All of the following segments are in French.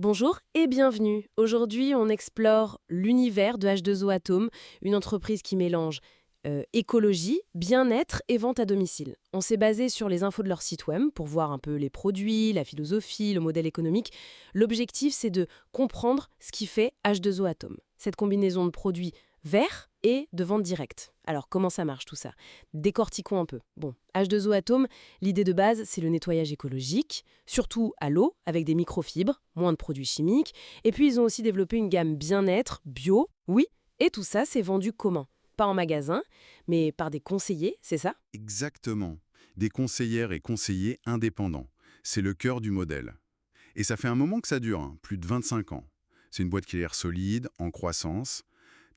Bonjour et bienvenue. Aujourd'hui, on explore l'univers de H2O Atome, une entreprise qui mélange écologie, bien-être et vente à domicile. On s'est basé sur les infos de leur site web pour voir un peu les produits, la philosophie, le modèle économique. L'objectif, c'est de comprendre ce qui fait H2O Atome. Cette combinaison de produits verts et de vente directe. Alors, comment ça marche tout ça? Décortiquons un peu. Bon, H2O Atome, l'idée de base, c'est le nettoyage écologique, surtout à l'eau, avec des microfibres, moins de produits chimiques. Et puis, ils ont aussi développé une gamme bien-être, bio, oui, et tout ça, c'est vendu comment? Pas en magasin, mais par des conseillers, c'est ça? Exactement. Des conseillères et conseillers indépendants. C'est le cœur du modèle. Et ça fait un moment que ça dure, plus de 25 ans. C'est une boîte qui a l'air solide, en croissance,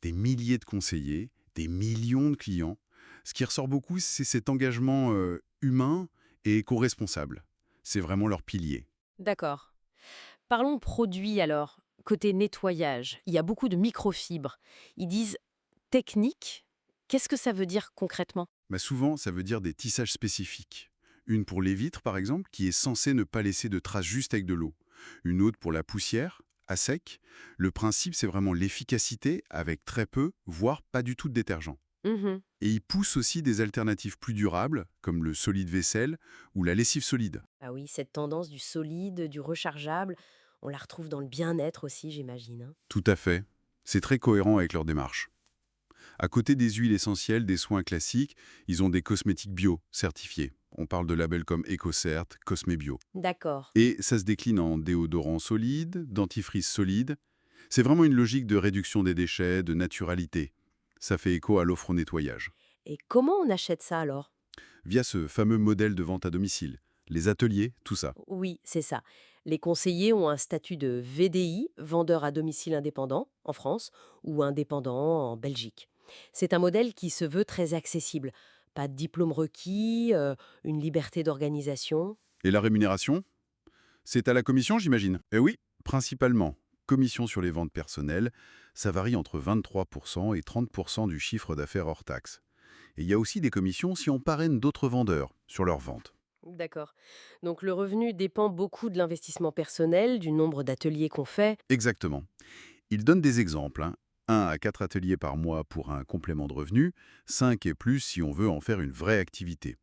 des milliers de conseillers, des millions de clients. Ce qui ressort beaucoup, c'est cet engagement humain et éco-responsable. C'est vraiment leur pilier. D'accord. Parlons produits alors. Côté nettoyage, il y a beaucoup de microfibres. Ils disent technique. Qu'est-ce que ça veut dire concrètement? Mais souvent, ça veut dire des tissages spécifiques. Une pour les vitres, par exemple, qui est censée ne pas laisser de traces juste avec de l'eau. Une autre pour la poussière, à sec. Le principe, c'est vraiment l'efficacité avec très peu, voire pas du tout de détergent. Mhm. Et ils poussent aussi des alternatives plus durables, comme le solide vaisselle ou la lessive solide. Ah oui, cette tendance du solide, du rechargeable, on la retrouve dans le bien-être aussi, j'imagine, hein. Tout à fait. C'est très cohérent avec leur démarche. À côté des huiles essentielles, des soins classiques, ils ont des cosmétiques bio, certifiés. On parle de labels comme EcoCert, Cosmebio. D'accord. Et ça se décline en déodorant solide, dentifrice solide. C'est vraiment une logique de réduction des déchets, de naturalité. Ça fait écho à l'offre au nettoyage. Et comment on achète ça alors? Via ce fameux modèle de vente à domicile. Les ateliers, tout ça. Oui, c'est ça. Les conseillers ont un statut de VDI, vendeur à domicile indépendant, en France, ou indépendant en Belgique. C'est un modèle qui se veut très accessible. Pas de diplôme requis, une liberté d'organisation. Et la rémunération? C'est à la commission, j'imagine. Eh oui, principalement. Commission sur les ventes personnelles, ça varie entre 23% et 30% du chiffre d'affaires hors taxe. Et il y a aussi des commissions si on parraine d'autres vendeurs sur leurs ventes. D'accord. Donc le revenu dépend beaucoup de l'investissement personnel, du nombre d'ateliers qu'on fait. Exactement. Ils donnent des exemples. 1 à 4 ateliers par mois pour un complément de revenu, 5 et plus si on veut en faire une vraie activité.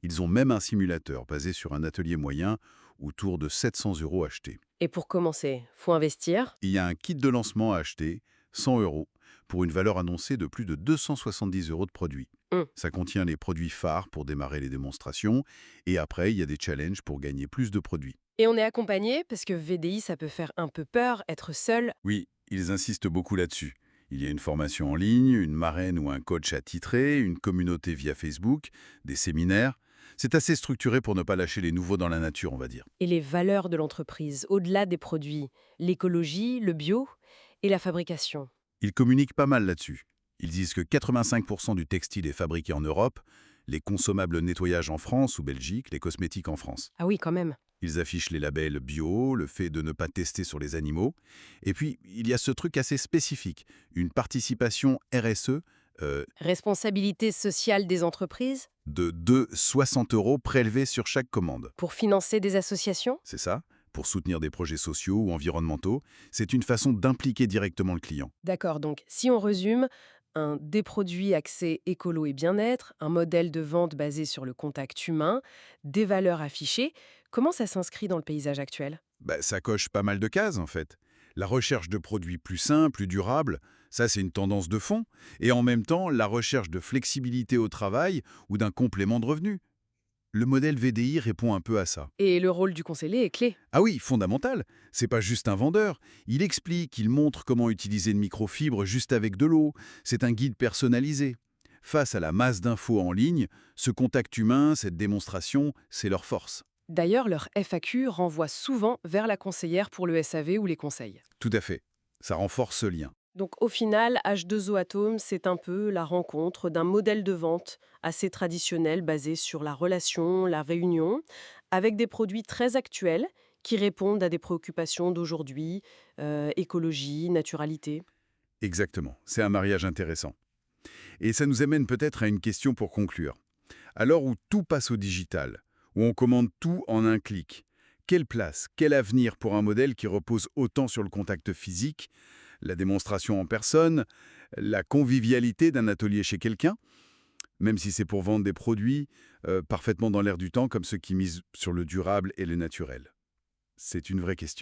Ils ont même un simulateur basé sur un atelier moyen autour de 700 € achetés. Et pour commencer, faut investir. Il y a un kit de lancement à acheter, 100 € pour une valeur annoncée de plus de 270 € de produits. Hum. Ça contient les produits phares pour démarrer les démonstrations, et après, il y a des challenges pour gagner plus de produits. Et on est accompagné parce que VDI, ça peut faire un peu peur, être seul. Oui, ils insistent beaucoup là-dessus. Il y a une formation en ligne, une marraine ou un coach attitré, une communauté via Facebook, des séminaires. C'est assez structuré pour ne pas lâcher les nouveaux dans la nature, on va dire. Et les valeurs de l'entreprise, au-delà des produits, l'écologie, le bio et la fabrication. Ils communiquent pas mal là-dessus. Ils disent que 85% du textile est fabriqué en Europe, les consommables nettoyage en France ou Belgique, les cosmétiques en France. Ah oui, quand même. Ils affichent les labels bio, le fait de ne pas tester sur les animaux. Et puis, il y a ce truc assez spécifique, une participation RSE Responsabilité sociale des entreprises de 2,60 € prélevés sur chaque commande. pour financer des associations? C'est ça, pour soutenir des projets sociaux ou environnementaux. C'est une façon d'impliquer directement le client. D'accord, donc si on résume, des produits axés écolo et bien-être, un modèle de vente basé sur le contact humain, des valeurs affichées, comment ça s'inscrit dans le paysage actuel? Ça coche pas mal de cases en fait. La recherche de produits plus sains, plus durables, ça c'est une tendance de fond. Et en même temps, la recherche de flexibilité au travail ou d'un complément de revenu. Le modèle VDI répond un peu à ça. Et le rôle du conseiller est clé. Ah oui, fondamental. C'est pas juste un vendeur. Il explique, il montre comment utiliser une microfibre juste avec de l'eau. C'est un guide personnalisé. Face à la masse d'infos en ligne, ce contact humain, cette démonstration, c'est leur force. D'ailleurs, leur FAQ renvoie souvent vers la conseillère pour le SAV ou les conseils. Tout à fait. Ça renforce ce lien. Donc au final, H2O Atome, c'est un peu la rencontre d'un modèle de vente assez traditionnel basé sur la relation, la réunion, avec des produits très actuels qui répondent à des préoccupations d'aujourd'hui, écologie, naturalité. Exactement. C'est un mariage intéressant. Et ça nous amène peut-être à une question pour conclure. À l'heure où tout passe au digital, où on commande tout en un clic, Quelle place, quel avenir pour un modèle qui repose autant sur le contact physique, la démonstration en personne, la convivialité d'un atelier chez quelqu'un, même si c'est pour vendre des produits parfaitement dans l'air du temps, comme ceux qui misent sur le durable et le naturel? C'est une vraie question.